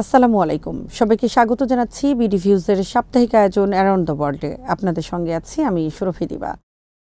আসসালামু আলাইকুম, সবাইকে স্বাগত জানাচ্ছি বিডি ভিউজের সাপ্তাহিক আয়োজন অ্যারাউন্ড দ্য ওয়ার্ল্ডে। আপনাদের সঙ্গে আছি আমি সুরভি দিবা।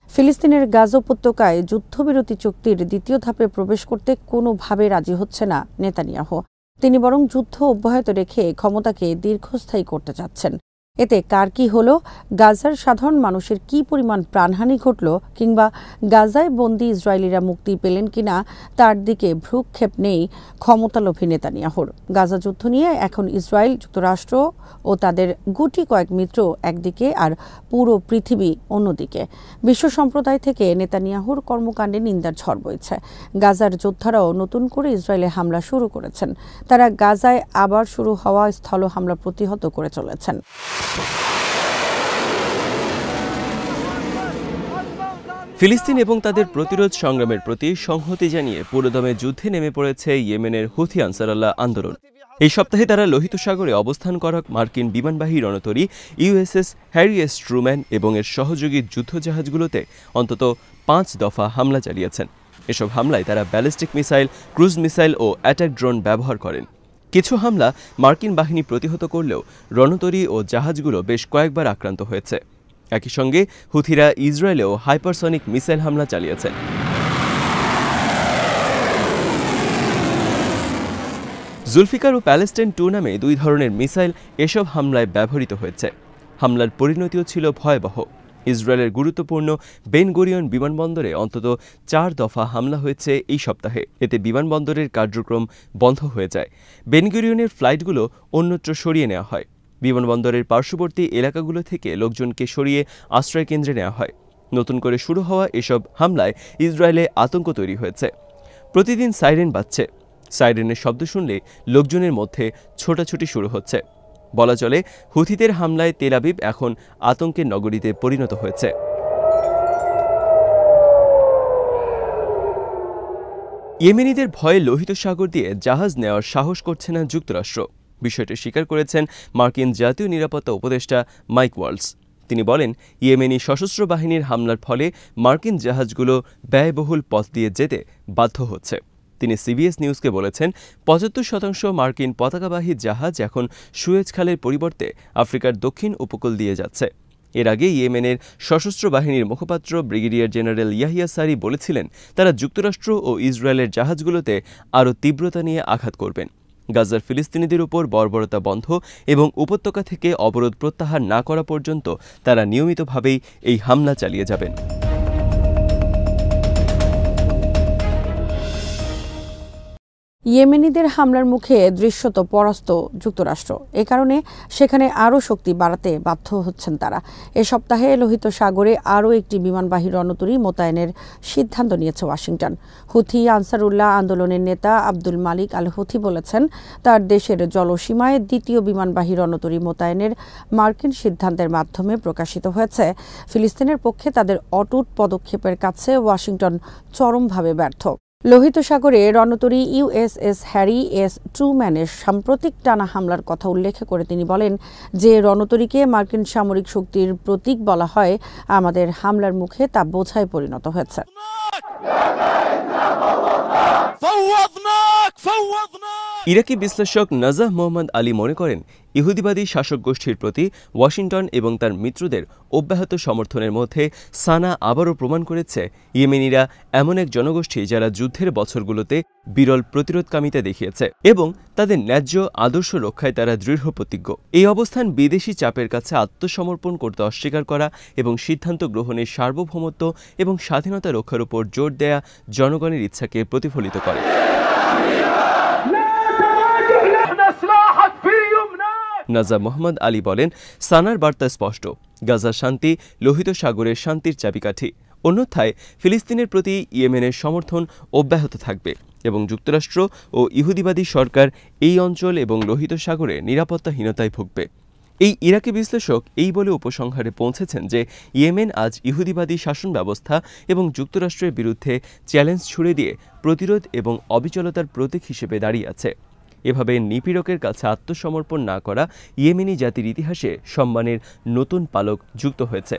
ফিলিস্তিনের গাজা উপত্যকায় যুদ্ধবিরতি চুক্তির দ্বিতীয় ধাপে প্রবেশ করতে কোনোভাবে রাজি হচ্ছে না নেতানিয়াহু। তিনি বরং যুদ্ধ অব্যাহত রেখে ক্ষমতাকে দীর্ঘস্থায়ী করতে চাচ্ছেন। এতে কার কি হলো, গাজার সাধারণ মানুষের কি পরিমাণ প্রাণহানি ঘটল, কিংবা গাজায় বন্দী ইসরায়েলিরা মুক্তি পেলেন কিনা তার দিকে ভ্রুক্ষেপ নেই ক্ষমতালোভী নেতানিয়াহুর। গাজা যুদ্ধ নিয়ে এখন ইসরায়েল, যুক্তরাষ্ট্র ও তাদের গুটি কয়েক মিত্র একদিকে আর পুরো পৃথিবী অন্যদিকে। বিশ্ব সম্প্রদায় থেকে নেতানিয়াহুর কর্মকাণ্ডে নিন্দার ঝড় বইছে। গাজার যোদ্ধারাও নতুন করে ইসরায়েলে হামলা শুরু করেছেন। তারা গাজায় আবার শুরু হওয়া স্থল হামলা প্রতিহত করে চলেছেন। ফিলিস্তিন এবং তাদের প্রতিরোধ সংগ্রামের প্রতি সংহতি জানিয়ে পুরোদমে যুদ্ধে নেমে পড়েছে ইয়েমেনের হুথি আনসারাল্লাহ আন্দোলন। এই সপ্তাহে তারা লোহিত সাগরে অবস্থান করা মার্কিন বিমানবাহী রণতরী ইউএসএস হ্যারি এস ট্রুম্যান এবং এর সহযোগী যুদ্ধজাহাজগুলোতে অন্তত 5 দফা হামলা চালিয়েছেন। এসব হামলায় তারা ব্যালিস্টিক মিসাইল, ক্রুজ মিসাইল ও অ্যাটাক ড্রোন ব্যবহার করেন। কিছু হামলা মার্কিন বাহিনী প্রতিহত করলেও রণতরী ও জাহাজগুলো বেশ কয়েকবার আক্রান্ত হয়েছে। একই সঙ্গে হুথিরা ইসরায়েলেও হাইপারসনিক মিসাইল হামলা চালিয়েছে। জুলফিকার ও প্যালেস্টাইন 2 নামে 2 ধরনের মিসাইল এসব হামলায় ব্যবহৃত হয়েছে। হামলার পরিণতিও ছিল ভয়াবহ। ইসরায়েলের গুরুত্বপূর্ণ বেন গুরিয়ন বিমানবন্দরে অন্তত 4 দফা হামলা হয়েছে এই সপ্তাহে। এতে বিমানবন্দরের কার্যক্রম বন্ধ হয়ে যায়। বেন গুরিয়নের ফ্লাইটগুলো অন্যত্র সরিয়ে নেওয়া হয়। বিমানবন্দরের পার্শ্ববর্তী এলাকাগুলো থেকে লোকজনকে সরিয়ে আশ্রয়কেন্দ্রে নেওয়া হয়। নতুন করে শুরু হওয়া এসব হামলায় ইসরায়েলে আতঙ্ক তৈরি হয়েছে। প্রতিদিন সাইরেন বাজছে। সাইরেনের শব্দ শুনলে লোকজনের মধ্যে ছোটাছুটি শুরু হচ্ছে। বলা চলে, হুথিদের হামলায় তেল আবিব এখন আতঙ্কের নগরীতে পরিণত হয়েছে। ইয়েমেনিদের ভয়ে লোহিত সাগর দিয়ে জাহাজ নেওয়ার সাহস করছে না যুক্তরাষ্ট্র। বিষয়টি স্বীকার করেছেন মার্কিন জাতীয় নিরাপত্তা উপদেষ্টা মাইক ওয়ালস। তিনি বলেন, ইয়েমেনি সশস্ত্র বাহিনীর হামলার ফলে মার্কিন জাহাজগুলো ব্যয়বহুল পথ দিয়ে যেতে বাধ্য হচ্ছে। তিনি সিবিএস নিউজকে বলেছেন, 75% মার্কিন পতাকাবাহী জাহাজ এখন সুয়েজ খালের পরিবর্তে আফ্রিকার দক্ষিণ উপকূল দিয়ে যাচ্ছে। এর আগে ইয়েমেনের সশস্ত্র বাহিনীর মুখপাত্র ব্রিগেডিয়ার জেনারেল ইয়াহিয়া সারি বলেছিলেন, তারা যুক্তরাষ্ট্র ও ইসরায়েলের জাহাজগুলোতে আরও তীব্রতা নিয়ে আঘাত করবেন। গাজার ফিলিস্তিনিদের উপর বর্বরতা বন্ধ এবং উপত্যকা থেকে অবরোধ প্রত্যাহার না করা পর্যন্ত তারা নিয়মিতভাবেই এই হামলা চালিয়ে যাবেন। ইয়েমেনিদের হামলার মুখে দৃশ্যত পরাস্ত যুক্তরাষ্ট্র। এ কারণে সেখানে আরও শক্তি বাড়াতে বাধ্য হচ্ছেন তারা। এ সপ্তাহে লোহিত সাগরে আরও একটি বিমানবাহী রণতরী মোতায়েনের সিদ্ধান্ত নিয়েছে ওয়াশিংটন। হুথি আনসারুল্লাহ আন্দোলনের নেতা আব্দুল মালিক আল হুথি বলেছেন, তার দেশের জলসীমায় দ্বিতীয় বিমানবাহী রণতরী মোতায়েনের মার্কিন সিদ্ধান্তের মাধ্যমে প্রকাশিত হয়েছে। ফিলিস্তিনের পক্ষে তাদের অটুট পদক্ষেপের কাছে ওয়াশিংটন চরমভাবে ব্যর্থ। লোহিত সাগরে রণতরী ইউএসএস হ্যারি এস ট্রুম্যানের সাম্প্রতিক টানা হামলার কথা উল্লেখ করে তিনি বলেন, যে রণতরীকে মার্কিন সামরিক শক্তির প্রতীক বলা হয়, আমাদের হামলার মুখে তা বোঝায় পরিণত হয়েছে। ইরাকি বিশ্লেষক নাজাহ মোহাম্মদ আলী মনে করেন, ইহুদিবাদী শাসক গোষ্ঠীর প্রতি ওয়াশিংটন এবং তার মিত্রদের অব্যাহত সমর্থনের মধ্যে সানা আবারও প্রমাণ করেছে ইয়েমেনিরা এমন এক জনগোষ্ঠী যারা যুদ্ধের বছরগুলোতে বিরল প্রতিরোধকামিতা দেখিয়েছে এবং তাদের ন্যায্য আদর্শ রক্ষায় তারা দৃঢ় প্রতিজ্ঞ। এই অবস্থান বিদেশি চাপের কাছে আত্মসমর্পণ করতে অস্বীকার করা এবং সিদ্ধান্ত গ্রহণের সার্বভৌমত্ব এবং স্বাধীনতা রক্ষার উপর জোর দেয়া জনগণের ইচ্ছাকে প্রতিফলিত করে। নাজা মোহাম্মদ আলী বলেন, সানার বার্তা স্পষ্ট, গাজার শান্তি লোহিত সাগরের শান্তির চাবিকাঠি। অন্যথায় ফিলিস্তিনের প্রতি ইয়েমেনের সমর্থন অব্যাহত থাকবে এবং যুক্তরাষ্ট্র ও ইহুদিবাদী সরকার এই অঞ্চল এবং লোহিত সাগরে নিরাপত্তাহীনতায় ভুগবে। এই ইরাকি বিশ্লেষক এই বলে উপসংহারে পৌঁছেছেন যে ইয়েমেন আজ ইহুদিবাদী শাসন ব্যবস্থা এবং যুক্তরাষ্ট্রের বিরুদ্ধে চ্যালেঞ্জ ছুড়ে দিয়ে প্রতিরোধ এবং অবিচলতার প্রতীক হিসেবে দাঁড়িয়ে আছে। এভাবে নিপীড়কের কাছে আত্মসমর্পণ না করা ইয়েমেনি জাতির ইতিহাসে সম্মানের নতুন পালক যুক্ত হয়েছে।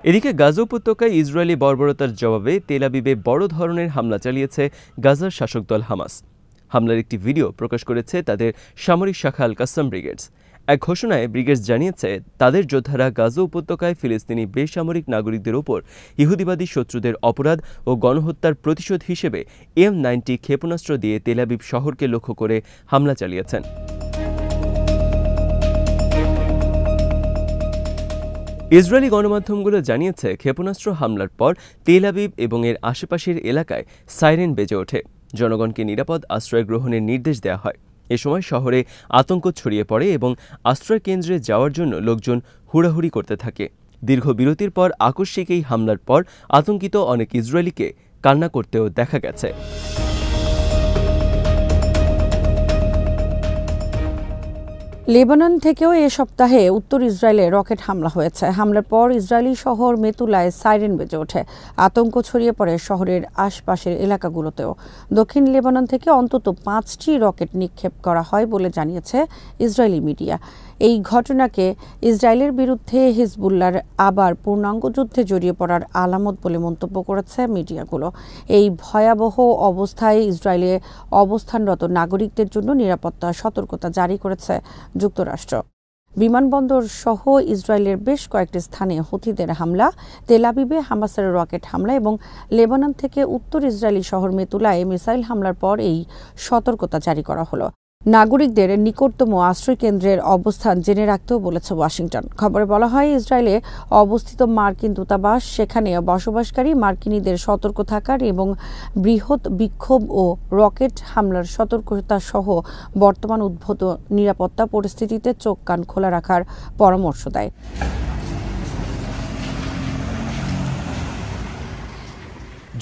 এদিকে গাজা উপত্যকায় ইসরায়েলি বর্বরতার জবাবে তেল আবিবে বড় ধরনের হামলা চালিয়েছে গাজার শাসক দল হামাস। হামলার একটি ভিডিও প্রকাশ করেছে তাদের সামরিক শাখা আল কাসাম ব্রিগেডস। এক ঘোষণায় ব্রিগেডস জানিয়েছে তাদের যোদ্ধারা গাজা উপত্যকায় ফিলিস্তিনি বেসামরিক নাগরিকদের ওপর ইহুদিবাদী শত্রুদের অপরাধ ও গণহত্যার প্রতিশোধ হিসেবে M90 ক্ষেপণাস্ত্র দিয়ে তেল আবিব শহরকে লক্ষ্য করে হামলা চালিয়েছেন। ইসরায়েলি গণমাধ্যমগুলো জানিয়েছে ক্ষেপণাস্ত্র হামলার পর তেল আবিব এবং এর আশেপাশের এলাকায় সাইরেন বেজে ওঠে। জনগণকে নিরাপদ আশ্রয় গ্রহণের নির্দেশ দেওয়া হয়। এ সময় শহরে আতঙ্ক ছড়িয়ে পড়ে এবং আশ্রয় কেন্দ্রে যাওয়ার জন্য লোকজন হুড়াহুড়ি করতে থাকে। দীর্ঘ বিরতির পর আকস্মিক এই হামলার পর আতঙ্কিত অনেক ইসরায়েলিকে কান্না করতেও দেখা গেছে। লেবানন থেকেও এ সপ্তাহে উত্তর ইসরায়েলে রকেট হামলা হয়েছে। হামলার পর ইসরায়েলি শহর মেতুলায় সাইরেন বেজে ওঠে। আতঙ্ক ছড়িয়ে পড়ে শহরের আশপাশের এলাকাগুলোতেও। দক্ষিণ লেবানন থেকে অন্তত 5টি রকেট নিক্ষেপ করা হয় বলে জানিয়েছে ইসরায়েলি মিডিয়া। এই ঘটনাকে ইসরায়েলের বিরুদ্ধে হিজবুল্লাহর আবার পূর্ণাঙ্গ যুদ্ধে জড়িয়ে পড়ার আলামত বলে মন্তব্য করেছে মিডিয়াগুলো। এই ভয়াবহ অবস্থায় ইসরায়েলে অবস্থানরত নাগরিকদের জন্য নিরাপত্তা সতর্কতা জারি করেছে যুক্তরাষ্ট্র। বিমানবন্দর সহ ইসরায়েলের বেশ কয়েকটি স্থানে হুথিদের হামলা, তেল আবিবে হামাসের রকেট হামলা এবং লেবানন থেকে উত্তর ইসরায়েলি শহর মেতুলায় মিসাইল হামলার পর এই সতর্কতা জারি করা হলো। নাগরিকদের নিকটতম আশ্রয়কেন্দ্রের অবস্থান জেনে রাখতেও বলেছে ওয়াশিংটন। খবরে বলা হয় ইসরায়েলে অবস্থিত মার্কিন দূতাবাস সেখানে বসবাসকারী মার্কিনীদের সতর্ক থাকার এবং বৃহৎ বিক্ষোভ ও রকেট হামলার সতর্কতা সহ বর্তমান উদ্ভূত নিরাপত্তা পরিস্থিতিতে চোখ কান খোলা রাখার পরামর্শ দেয়।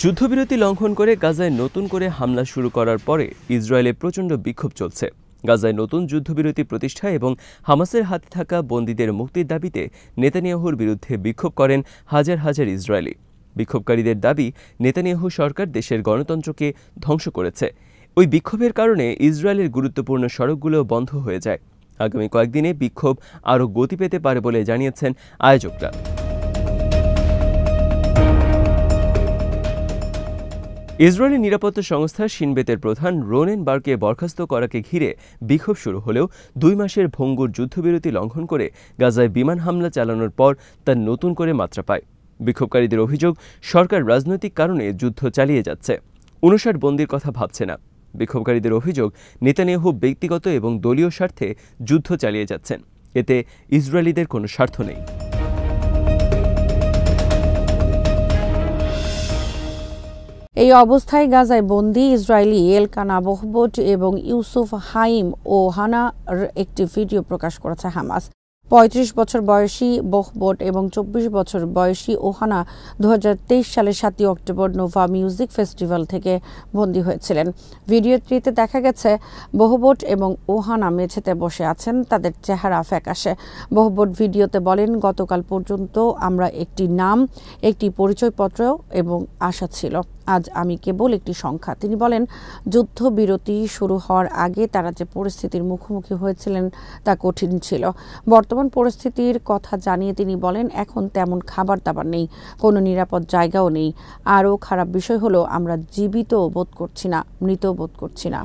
যুদ্ধবিরতি লঙ্ঘন করে গাজায় নতুন করে হামলা শুরু করার পরে ইসরায়েলে প্রচণ্ড বিক্ষোভ চলছে। গাজায় নতুন যুদ্ধবিরতি প্রতিষ্ঠা এবং হামাসের হাতে থাকা বন্দীদের মুক্তির দাবিতে নেতানিয়াহুর বিরুদ্ধে বিক্ষোভ করেন হাজার হাজার ইসরায়েলি। বিক্ষোভকারীদের দাবি, নেতানিয়াহু সরকার দেশের গণতন্ত্রকে ধ্বংস করেছে। ওই বিক্ষোভের কারণে ইসরায়েলের গুরুত্বপূর্ণ সড়কগুলো বন্ধ হয়ে যায়। আগামী কয়েকদিনে বিক্ষোভ আরও গতি পেতে পারে বলে জানিয়েছেন আয়োজকরা। ইসরায়েলি নিরাপত্তা সংস্থা শিনবেতের প্রধান রোনেন বারকে বরখাস্ত করাকে ঘিরে বিক্ষোভ শুরু হলেও 2 মাসের ভঙ্গুর যুদ্ধবিরতি লঙ্ঘন করে গাজায় বিমান হামলা চালানোর পর তা নতুন করে মাত্রা পায়। বিক্ষোভকারীদের অভিযোগ, সরকার রাজনৈতিক কারণে যুদ্ধ চালিয়ে যাচ্ছে, 59 বন্দীর কথা ভাবছে না। বিক্ষোভকারীদের অভিযোগ, নেতানিয়াহু ব্যক্তিগত এবং দলীয় স্বার্থে যুদ্ধ চালিয়ে যাচ্ছেন, এতে ইসরায়েলিদের কোনো স্বার্থ নেই। এই অবস্থায় গাজায় বন্দী ইসরায়েলি এলকানা বহবোট এবং ইউসুফ হাইম ও হানার একটি ভিডিও প্রকাশ করেছে হামাস। 35 বছর বয়সী বহবোট এবং 24 বছর বয়সী ওহানা 2023 সালের 7 অক্টোবর নোভা মিউজিক ফেস্টিভ্যাল থেকে বন্দী হয়েছিলেন। ভিডিওটিতে দেখা গেছে বহবোট এবং ওহানা মেঝেতে বসে আছেন, তাদের চেহারা ফ্যাকাশে। বহবোট ভিডিওতে বলেন, গতকাল পর্যন্ত আমরা একটি নাম, একটি পরিচয়পত্র এবং আশা ছিল, আজ আমি কেবল একটি সংখ্যা। তিনি বলেন, যুদ্ধবিরতি শুরু হওয়ার আগে তারা যে পরিস্থিতির মুখোমুখি হয়েছিলেন তা কঠিন ছিল। বর্তমান পরিস্থিতির কথা জানিয়ে তিনি বলেন, এখন তেমন খাবার দাবার নেই, কোনো নিরাপদ জায়গাও নেই। আরও খারাপ বিষয় হলো আমরা জীবিত বোধ করছি না, মৃত বোধ করছি না।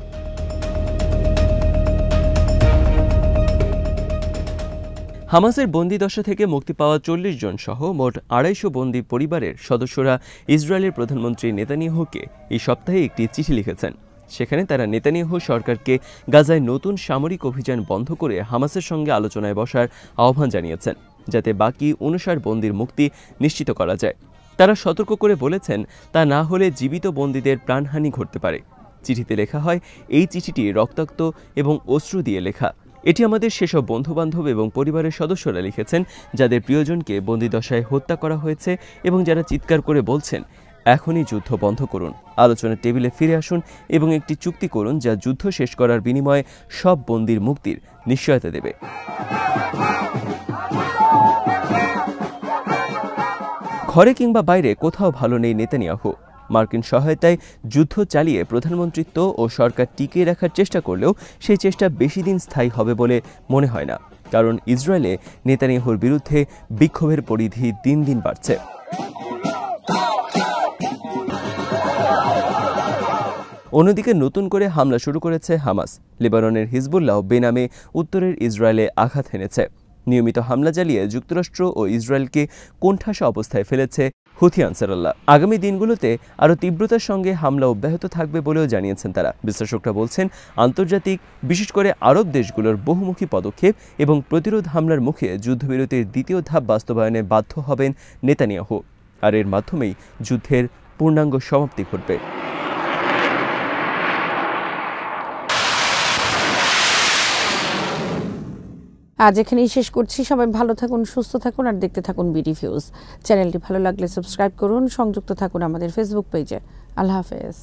হামাসের বন্দিদশা থেকে মুক্তি পাওয়া 40 জন সহ মোট 250 বন্দী পরিবারের সদস্যরা ইসরায়েলের প্রধানমন্ত্রী নেতানিয়াহুকে এই সপ্তাহে একটি চিঠি লিখেছেন। সেখানে তারা নেতানিয়াহু সরকারকে গাজায় নতুন সামরিক অভিযান বন্ধ করে হামাসের সঙ্গে আলোচনায় বসার আহ্বান জানিয়েছেন, যাতে বাকি 59 বন্দীর মুক্তি নিশ্চিত করা যায়। তারা সতর্ক করে বলেছেন, তা না হলে জীবিত বন্দীদের প্রাণহানি ঘটতে পারে। চিঠিতে লেখা হয়, এই চিঠিটি রক্তাক্ত এবং অশ্রু দিয়ে লেখা। এটি আমাদের সেসব বন্ধুবান্ধব এবং পরিবারের সদস্যরা লিখেছেন যাদের প্রিয়জনকে বন্দিদশায় হত্যা করা হয়েছে এবং যারা চিৎকার করে বলছেন, এখনই যুদ্ধ বন্ধ করুন, আলোচনার টেবিলে ফিরে আসুন এবং একটি চুক্তি করুন যা যুদ্ধ শেষ করার বিনিময়ে সব বন্দীর মুক্তির নিশ্চয়তা দেবে। ঘরে কিংবা বাইরে কোথাও ভালো নেই নেতানিয়াহু। মার্কিন সহায়তায় যুদ্ধ চালিয়ে প্রধানমন্ত্রিত্ব ও সরকার টিকিয়ে রাখার চেষ্টা করলেও সেই চেষ্টা বেশি দিন স্থায়ী হবে বলে মনে হয় না, কারণ ইসরায়েলে নেতানিয়াহুর বিরুদ্ধে বিক্ষোভের পরিধি দিন দিন বাড়ছে। অন্যদিকে নতুন করে হামলা শুরু করেছে হামাস। লেবাননের হিজবুল্লাহ বেনামে উত্তরের ইসরায়েলে আঘাত হেনেছে। নিয়মিত হামলা চালিয়ে যুক্তরাষ্ট্র ও ইসরায়েলকে কোণঠাসা অবস্থায় ফেলেছে হুথি আনসারুল্লাহ। আগামী দিনগুলোতে আরও তীব্রতার সঙ্গে হামলা অব্যাহত থাকবে বলেও জানিয়েছেন তারা। বিশ্লেষকরা বলছেন, আন্তর্জাতিক বিশেষ করে আরব দেশগুলোর বহুমুখী পদক্ষেপ এবং প্রতিরোধ হামলার মুখে যুদ্ধবিরতির দ্বিতীয় ধাপ বাস্তবায়নে বাধ্য হবেন নেতানিয়াহু, আর এর মাধ্যমেই যুদ্ধের পূর্ণাঙ্গ সমাপ্তি ঘটবে। আজ এখানেই শেষ করছি। সবাই ভালো থাকুন, সুস্থ থাকুন আর দেখতে থাকুন বিডি ভিউজ। চ্যানেলটি ভালো লাগলে সাবস্ক্রাইব করুন, সংযুক্ত থাকুন আমাদের ফেসবুক পেজে। আল্লাহ হাফেজ।